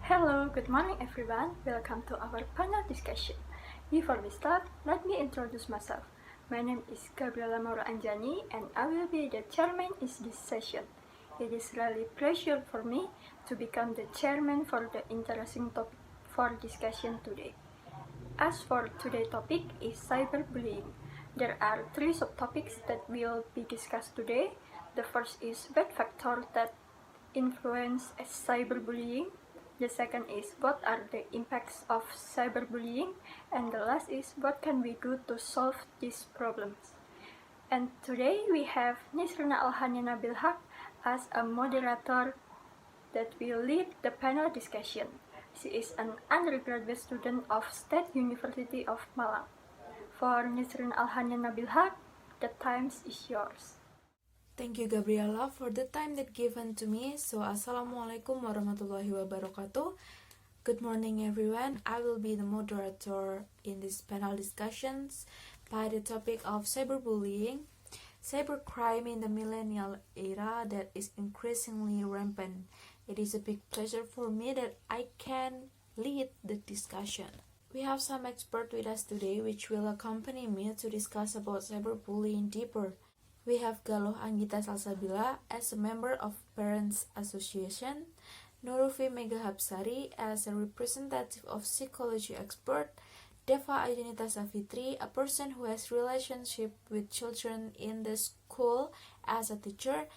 Hello, good morning everyone. Welcome to our panel discussion. Before we start, let me introduce myself. My name is Gabriella Maura Anjani and I will be the chairman in this session. It is really pleasure for me to become the chairman for the interesting topic for discussion today. As for today's topic is cyberbullying. There are three subtopics that will be discussed today. The first is what factors that influence cyberbullying. The second is what are the impacts of cyberbullying, and the last is what can we do to solve these problems. And today we have Nisrina Nabil as a moderator that will lead the panel discussion. She is an undergraduate student of State University of Malang. For Nisrina Nabil, the time is yours. Thank you Gabriella for the time that given to me. So Assalamualaikum warahmatullahi wabarakatuh. Good morning everyone. I will be the moderator in this panel discussions by the topic of cyberbullying, cybercrime in the millennial era that is increasingly rampant. It is a big pleasure for me that I can lead the discussion. We have some experts with us today which will accompany me to discuss about cyberbullying deeper. We have Galuh Anggita Salsabila as a member of Parents Association, Nurukhfi Hapsari as a representative of psychology expert, Deva Ayunita Savitry, a person who has relationship with children in the school as a teacher,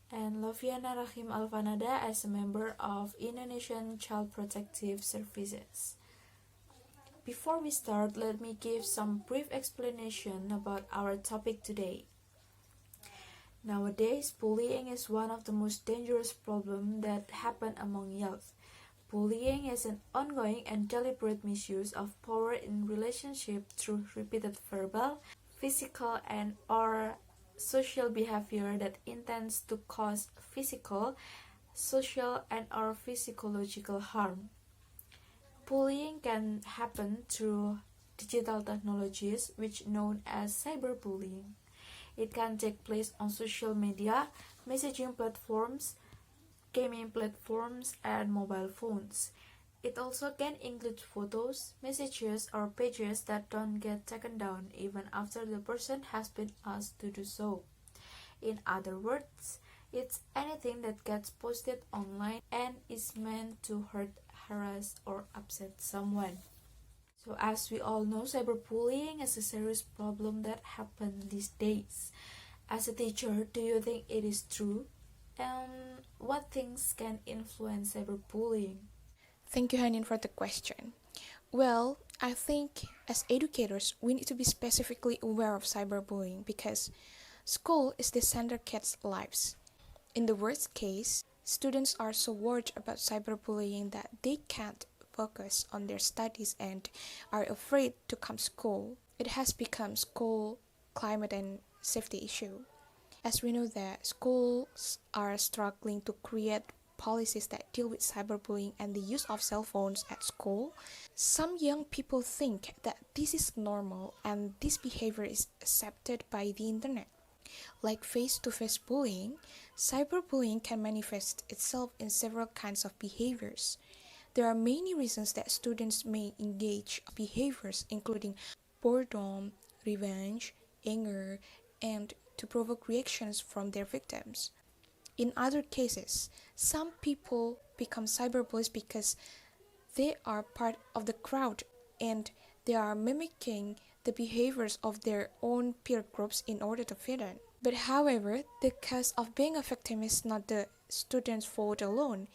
and Loviana Rachim Alvanada as a member of Indonesian Child Protective Services. Before we start, let me give some brief explanation about our topic today. Nowadays, bullying is one of the most dangerous problems that happen among youth. Bullying is an ongoing and deliberate misuse of power in relationship through repeated verbal, physical, and or social behavior that intends to cause physical, social, and or physiological harm. Bullying can happen through digital technologies, which known as cyberbullying. It can take place on social media, messaging platforms, gaming platforms, and mobile phones. It also can include photos, messages, or pages that don't get taken down even after the person has been asked to do so. In other words, it's anything that gets posted online and is meant to hurt, harass, or upset someone. So as we all know, cyberbullying is a serious problem that happens these days. As a teacher, do you think it is true? And what things can influence cyberbullying? Thank you, Hanin, for the question. Well, I think as educators, we need to be specifically aware of cyberbullying because school is the center kids' lives. In the worst case, students are so worried about cyberbullying that they can't focus on their studies and are afraid to come to school. It has become school climate and safety issue. As we know that schools are struggling to create policies that deal with cyberbullying and the use of cell phones at school, some young people think that this is normal and this behavior is accepted by the internet. Like face-to-face bullying, cyberbullying can manifest itself in several kinds of behaviors. There are many reasons that students may engage behaviors including boredom, revenge, anger, and to provoke reactions from their victims. In other cases, some people become cyberbullies because they are part of the crowd and they are mimicking the behaviors of their own peer groups in order to fit in. But however, the cause of being a victim is not the student's fault alone.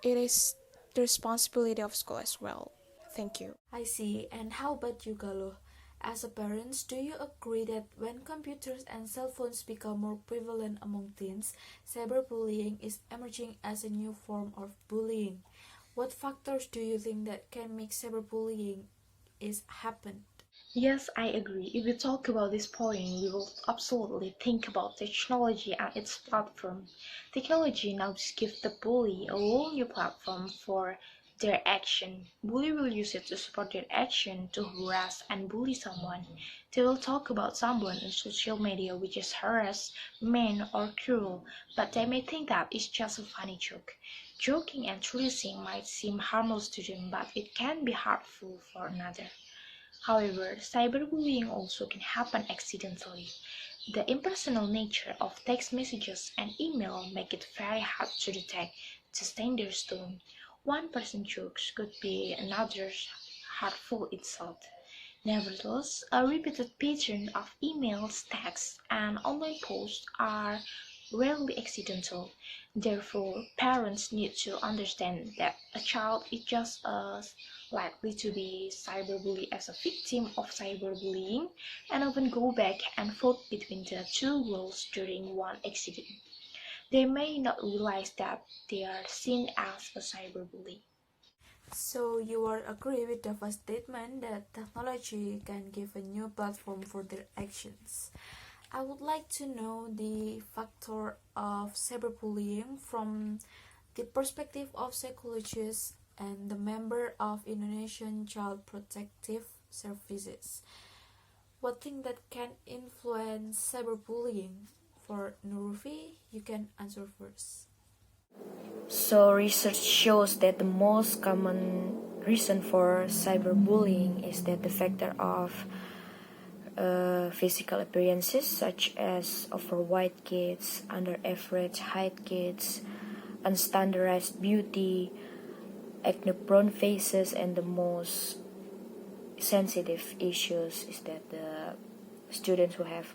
It is the responsibility of school as well. Thank you. I see. And how about you, Galuh? As a parent, do you agree that when computers and cell phones become more prevalent among teens, cyberbullying is emerging as a new form of bullying? What factors do you think that can make cyberbullying happen? Yes, I agree. If we talk about this point, we will absolutely think about technology and its platform. Technology now gives the bully a whole new platform for their action. Bully will use it to support their action to harass and bully someone. They will talk about someone on social media which is harassed, mean, or cruel, but they may think that it's just a funny joke. Joking and teasing might seem harmless to them, but it can be harmful for another. However, cyberbullying also can happen accidentally. The impersonal nature of text messages and email make it very hard to detect the dangerous tone. One person's jokes could be another's hurtful insult. Nevertheless, a repeated pattern of emails, texts, and online posts are rarely accidental. Therefore, parents need to understand that a child is just as likely to be cyberbullied as a victim of cyberbullying and often go back and forth between the two worlds during one incident. They may not realize that they are seen as a cyberbully. So you are agree with the first statement that technology can give a new platform for their actions. I would like to know the factor of cyberbullying from the perspective of psychologists and the member of Indonesian Child Protective Services. What thing that can influence cyberbullying? For Nurukhfi, you can answer first. So, research shows that the most common reason for cyberbullying is that the factor of physical appearances, such as overweight kids, under average height kids, unstandardized beauty, acne prone faces, and the most sensitive issues is that the students who have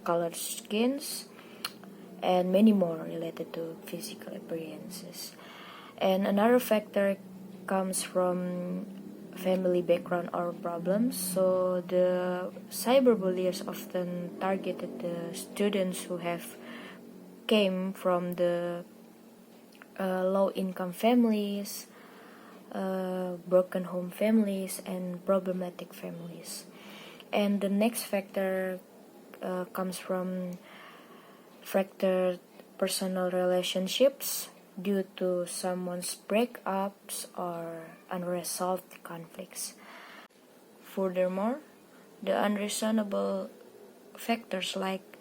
colored skins and many more related to physical appearances. And another factor comes from family background or problems. So the cyberbulliers often targeted the students who have came from the low income families, broken home families, and problematic families. And the next factor comes from fractured personal relationships due to someone's breakups or unresolved conflicts. Furthermore, the unreasonable factors like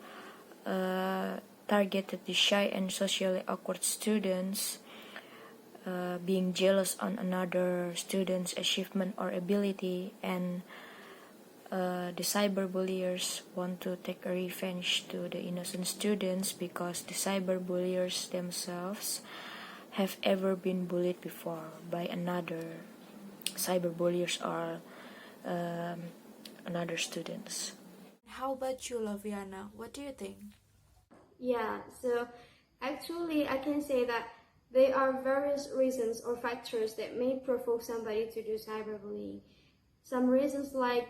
targeted the shy and socially awkward students, being jealous on another student's achievement or ability, and the cyberbulliers want to take a revenge to the innocent students because the cyberbulliers themselves have ever been bullied before by another cyberbulliers or another students. How about you, Loviana? What do you think? Yeah, so actually, I can say that there are various reasons or factors that may provoke somebody to do cyberbullying. Some reasons like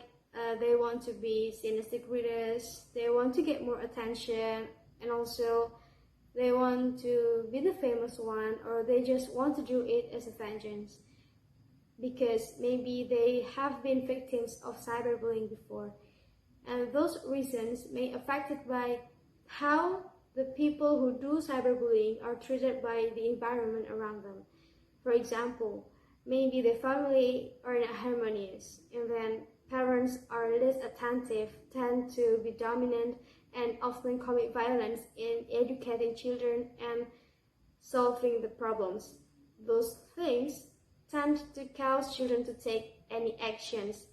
they want to be seen as the greatest, they want to get more attention, and also they want to be the famous one, or they just want to do it as a vengeance because maybe they have been victims of cyberbullying before. And those reasons may affected by how the people who do cyberbullying are treated by the environment around them. For example, maybe the family are not harmonious, and then parents are less attentive, tend to be dominant, and often commit violence in educating children and solving the problems. Those things tend to cause children to take any actions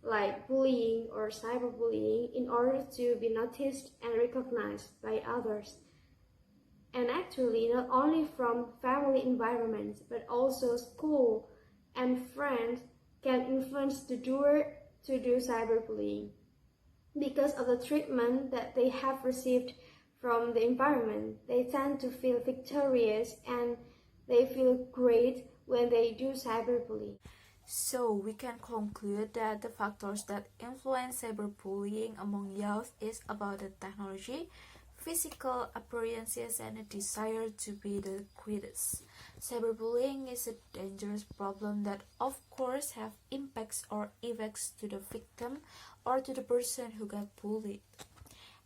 like bullying or cyberbullying in order to be noticed and recognized by others. And actually, not only from family environments, but also school and friends can influence the doer to do cyberbullying because of the treatment that they have received from the environment. They tend to feel victorious and they feel great when they do cyberbullying. So we can conclude that the factors that influence cyberbullying among youth is about the technology, physical appearances, and a desire to be the greatest. Cyberbullying is a dangerous problem that of course have impacts or effects to the victim or to the person who got bullied.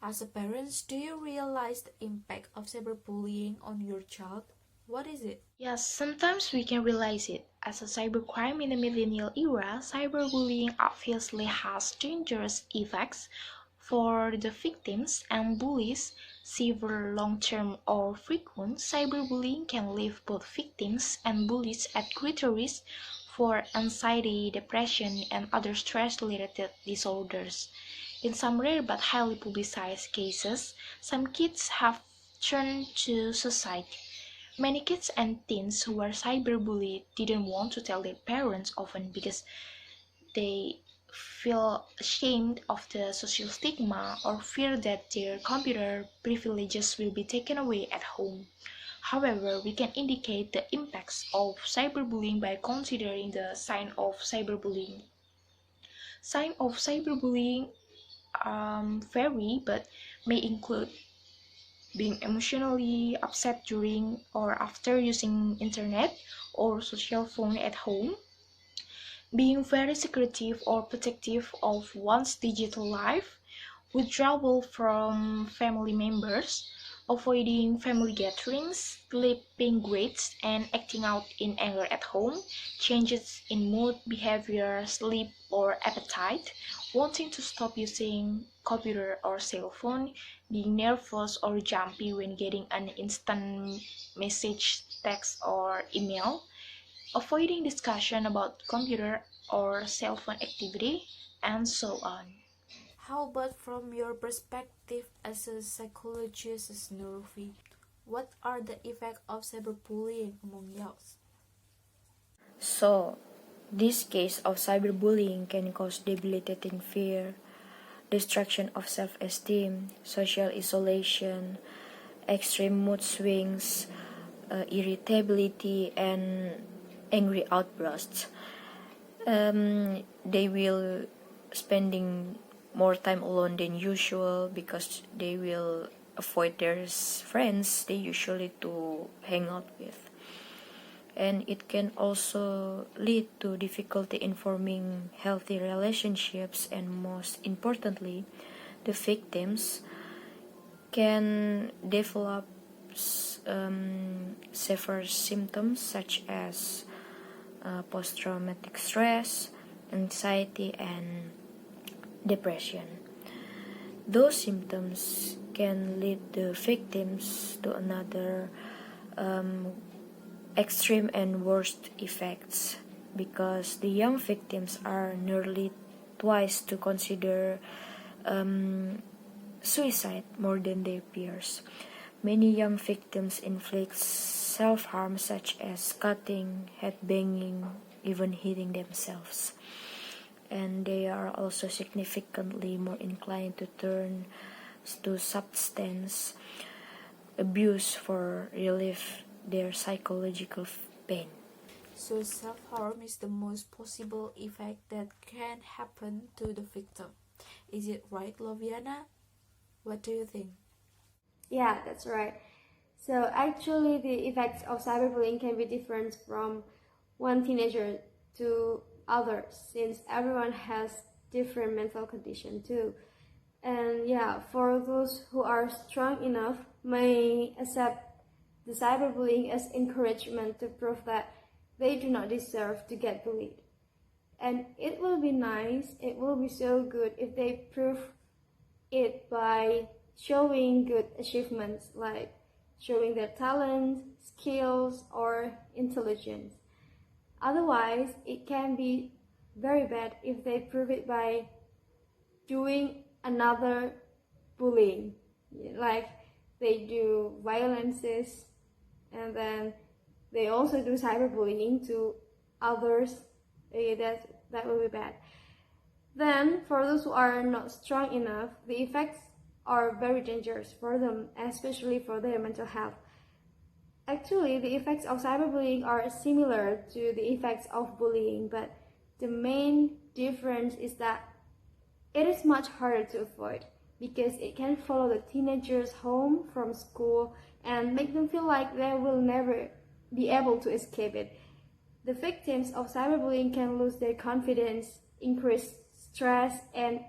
As a parent, do you realize the impact of cyberbullying on your child? What is it? Yes, sometimes we can realize it. As a cybercrime in the millennial era, cyberbullying obviously has dangerous effects. For the victims and bullies, severe, long-term, or frequent cyberbullying can leave both victims and bullies at greater risk for anxiety, depression, and other stress-related disorders. In some rare but highly publicized cases, some kids have turned to suicide. Many kids and teens who were cyberbullied didn't want to tell their parents, often because they feel ashamed of the social stigma or fear that their computer privileges will be taken away at home. However, we can indicate the impacts of cyberbullying by considering the sign of cyberbullying. Signs of cyberbullying vary but may include being emotionally upset during or after using internet or social phone at home, being very secretive or protective of one's digital life, withdrawal from family members, avoiding family gatherings, sleeping grades, and acting out in anger at home, changes in mood, behavior, sleep, or appetite, wanting to stop using computer or cell phone, being nervous or jumpy when getting an instant message, text, or email, avoiding discussion about computer or cell phone activity, and so on. How about from your perspective as a psychologist, as Nurukhfi? What are the effects of cyberbullying among youth? So, this case of cyberbullying can cause debilitating fear, destruction of self-esteem, social isolation, extreme mood swings, irritability, and angry outbursts. They will spending more time alone than usual because they will avoid their friends they usually to hang out with. And it can also lead to difficulty in forming healthy relationships, and most importantly, the victims can develop severe symptoms such as post-traumatic stress, anxiety, and depression. Those symptoms can lead the victims to another extreme and worst effects, because the young victims are nearly twice to consider suicide more than their peers. Many young victims inflict self-harm such as cutting, headbanging, even hitting themselves. And they are also significantly more inclined to turn to substance abuse for relief their psychological pain. So self-harm is the most possible effect that can happen to the victim. Is it right, Loviana? What do you think? Yeah, that's right. So actually the effects of cyberbullying can be different from one teenager to others, since everyone has different mental condition too. And yeah, for those who are strong enough may accept the cyberbullying as encouragement to prove that they do not deserve to get bullied. And it will be nice, it will be so good if they prove it by showing good achievements, like showing their talent, skills, or intelligence. Otherwise, it can be very bad if they prove it by doing another bullying, like they do violences, and then they also do cyberbullying to others. That will be bad. Then, for those who are not strong enough, the effects are very dangerous for them, especially for their mental health. Actually, the effects of cyberbullying are similar to the effects of bullying, but the main difference is that it is much harder to avoid, because it can follow the teenagers home from school and make them feel like they will never be able to escape it. The victims of cyberbullying can lose their confidence, increase stress and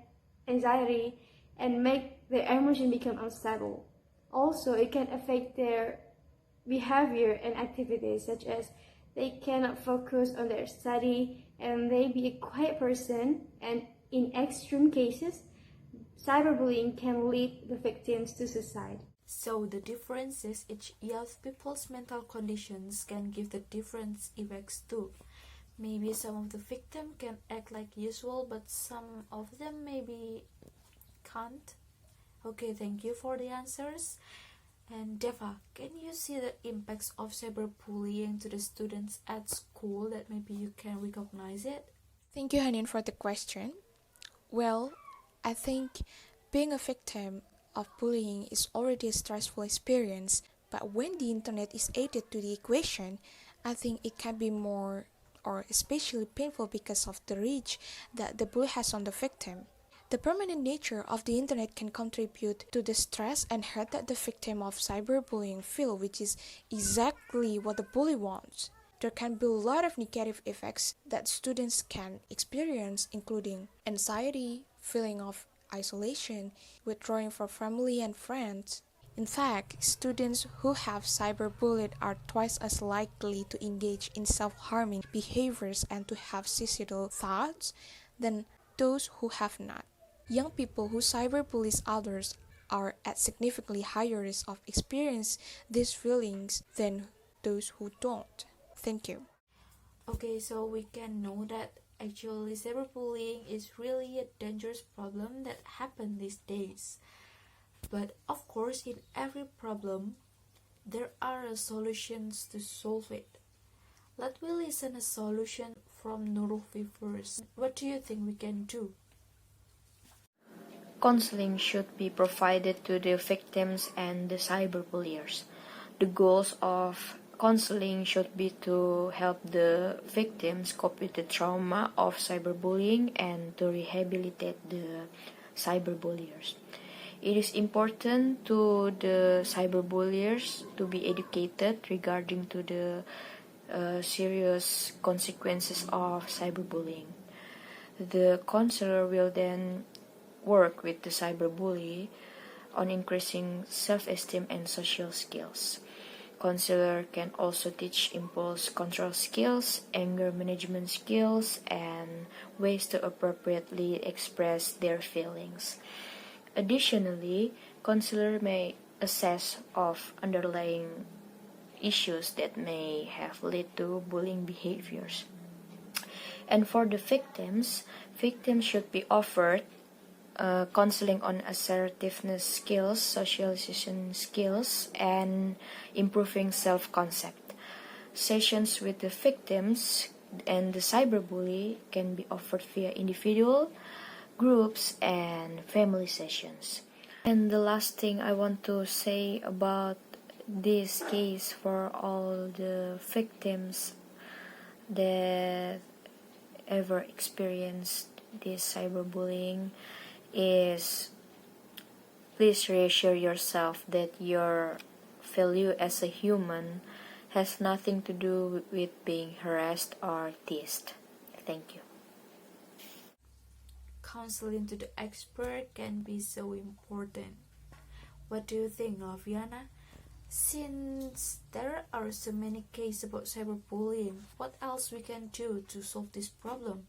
anxiety, and make their emotion become unstable. Also, it can affect their behavior and activities, such as they cannot focus on their study and they be a quiet person, and in extreme cases, cyberbullying can lead the victims to suicide. So the differences each young people's mental conditions can give the different effects too. Maybe some of the victim can act like usual, but some of them maybe can't. Okay, thank you for the answers. And Deva, can you see the impacts of cyberbullying to the students at school that maybe you can recognize it? Thank you, Hanin, for the question. Well, I think being a victim of bullying is already a stressful experience, but when the internet is added to the equation, I think it can be more or especially painful because of the reach that the bully has on the victim. The permanent nature of the internet can contribute to the stress and hurt that the victim of cyberbullying feel, which is exactly what the bully wants. There can be a lot of negative effects that students can experience, including anxiety, feeling of isolation, withdrawing from family and friends. In fact, students who have cyberbullied are twice as likely to engage in self-harming behaviors and to have suicidal thoughts than those who have not. Young people who cyberbully others are at significantly higher risk of experiencing these feelings than those who don't. Thank you. Okay, so we can know that actually cyberbullying is really a dangerous problem that happens these days. But of course, in every problem, there are solutions to solve it. Let me listen a solution from Nurukhfi first. What do you think we can do? Counseling should be provided to the victims and the cyberbulliers. The goals of counseling should be to help the victims cope with the trauma of cyberbullying and to rehabilitate the cyberbulliers. It is important to the cyberbulliers to be educated regarding to the serious consequences of cyberbullying. The counselor will then work with the cyberbully on increasing self-esteem and social skills. Counselor can also teach impulse control skills, anger management skills, and ways to appropriately express their feelings. Additionally, counselor may assess of underlying issues that may have led to bullying behaviors. And for the victims should be offered counseling on assertiveness skills, socialization skills, and improving self-concept. Sessions with the victims and the cyberbully can be offered via individual, groups, and family sessions. And the last thing I want to say about this case for all the victims that ever experienced this cyberbullying is please reassure yourself that your value as a human has nothing to do with being harassed or teased. Thank you. Counseling to the expert can be so important. What do you think, Loviana? Since there are so many cases about cyberbullying, what else we can do to solve this problem?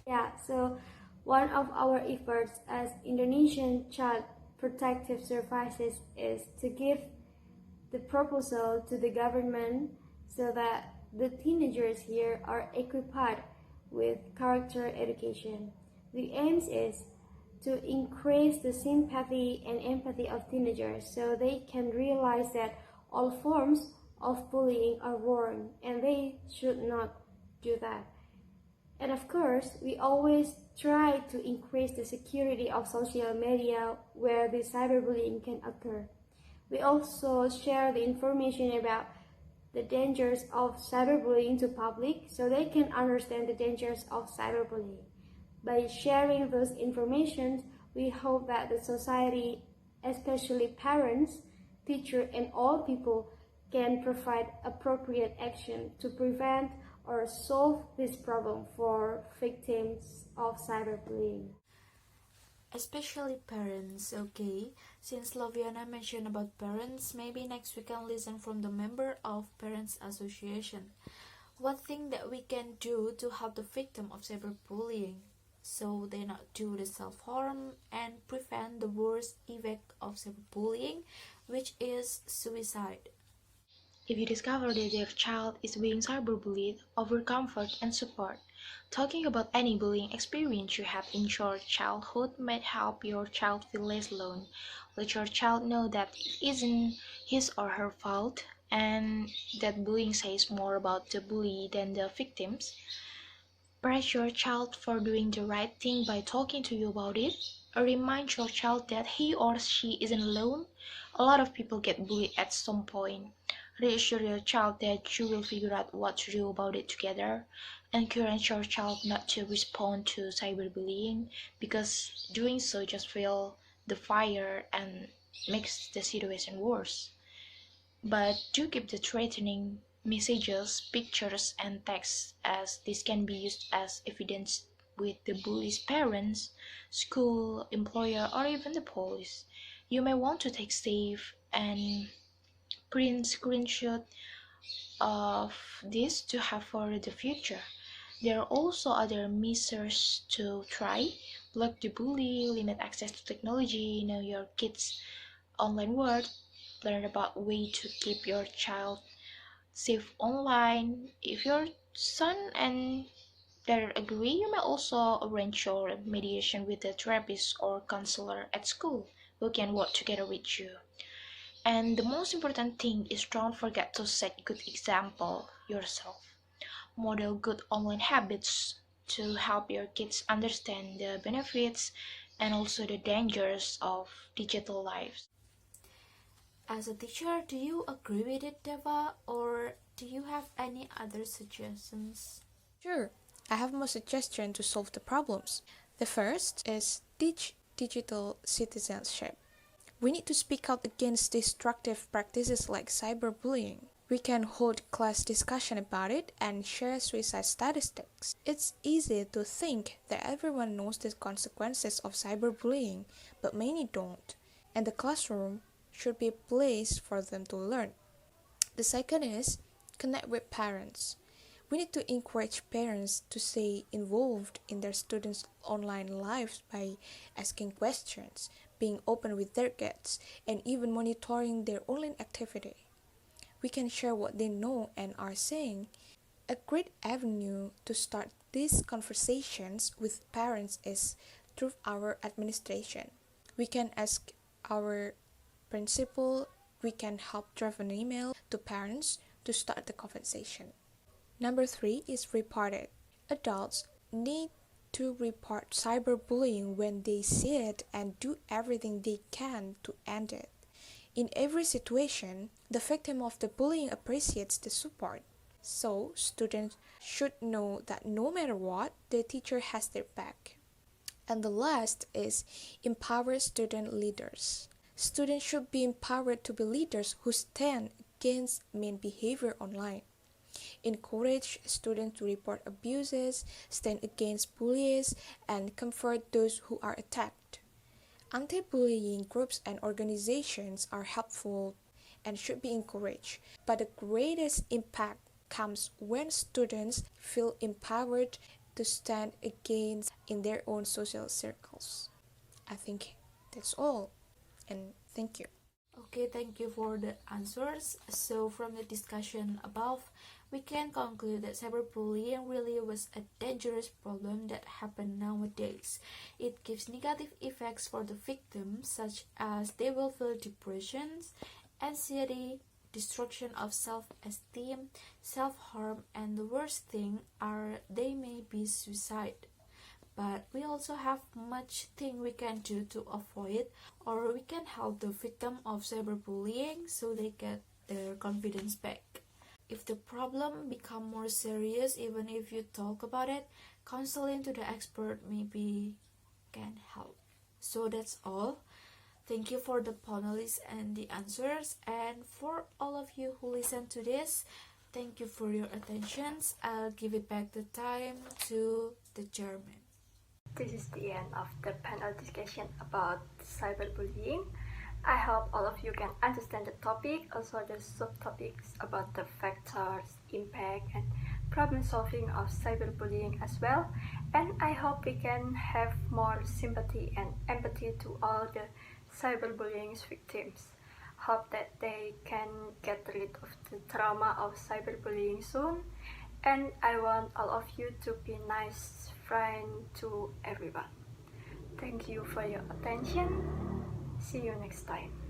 Yeah, so one of our efforts as Indonesian Child Protective Services is to give the proposal to the government so that the teenagers here are equipped with character education. The aim is to increase the sympathy and empathy of teenagers so they can realize that all forms of bullying are wrong and they should not do that. And of course, we always try to increase the security of social media where the cyberbullying can occur. We also share the information about the dangers of cyberbullying to public so they can understand the dangers of cyberbullying. By sharing those information, we hope that the society, especially parents, teachers, and all people, can provide appropriate action to prevent or solve this problem for victims of cyberbullying. Especially parents, okay? Since Loviana mentioned about parents, maybe next we can listen from the member of Parents Association. What thing that we can do to help the victim of cyberbullying? so they not do the self-harm and prevent the worst effect of cyberbullying, which is suicide. If you discover that your child is being cyberbullied, offer comfort and support. Talking about any bullying experience you had in your childhood might help your child feel less alone. Let your child know that it isn't his or her fault and that bullying says more about the bully than the victims. Praise your child for doing the right thing by talking to you about it. Remind your child that he or she isn't alone. A lot of people get bullied at some point. Reassure your child that you will figure out what to do about it together. Encourage your child not to respond to cyberbullying because doing so just fuels the fire and makes the situation worse. But do keep the threatening messages, pictures, and texts, as this can be used as evidence with the bully's parents, school, employer, or even the police. You may want to take safe and print screenshot of this to have for the future. There are also other measures to try. Block the bully, limit access to technology, know your kids' online world, learn about way to keep your child safe online. If your son and daughter agree, you may also arrange your mediation with a therapist or counselor at school who can work together with you. And the most important thing is don't forget to set good example yourself. Model good online habits to help your kids understand the benefits and also the dangers of digital life. As a teacher, do you agree with it, Deva, or do you have any other suggestions? Sure, I have more suggestions to solve the problems. The first is teach digital citizenship. We need to speak out against destructive practices like cyberbullying. We can hold class discussion about it and share suicide statistics. It's easy to think that everyone knows the consequences of cyberbullying, but many don't, and the classroom should be a place for them to learn. The second is connect with parents. We need to encourage parents to stay involved in their students' online lives by asking questions, being open with their kids, and even monitoring their online activity. We can share what they know and are saying. A great avenue to start these conversations with parents is through our administration. We can ask our principal, we can help draft an email to parents to start the conversation. Number 3 is report it. Adults need to report cyberbullying when they see it and do everything they can to end it. In every situation, the victim of the bullying appreciates the support. So, students should know that no matter what, the teacher has their back. And the last is empower student leaders. Students should be empowered to be leaders who stand against mean behavior online. Encourage students to report abuses, stand against bullies, and comfort those who are attacked. Anti-bullying groups and organizations are helpful and should be encouraged, but the greatest impact comes when students feel empowered to stand against in their own social circles. I think that's all, and thank you. Okay, thank you for the answers. So from the discussion above, we can conclude that cyberbullying really was a dangerous problem that happened nowadays. It gives negative effects for the victims, such as they will feel depression, anxiety, destruction of self-esteem, self-harm, and the worst thing are they may be suicide. But we also have much thing we can do to avoid, or we can help the victim of cyberbullying so they get their confidence back. If the problem become more serious, even if you talk about it, counseling to the expert maybe can help. So that's all. Thank you for the panelists and the answers, and for all of you who listen to this, thank you for your attentions. I'll give it back the time to the chairman. This is the end of the panel discussion about cyberbullying. I hope all of you can understand the topic, also the subtopics about the factors, impact, and problem solving of cyberbullying as well, and I hope we can have more sympathy and empathy to all the cyberbullying victims. Hope that they can get rid of the trauma of cyberbullying soon, and I want all of you to be nice friend to everyone. Thank you for your attention. See you next time.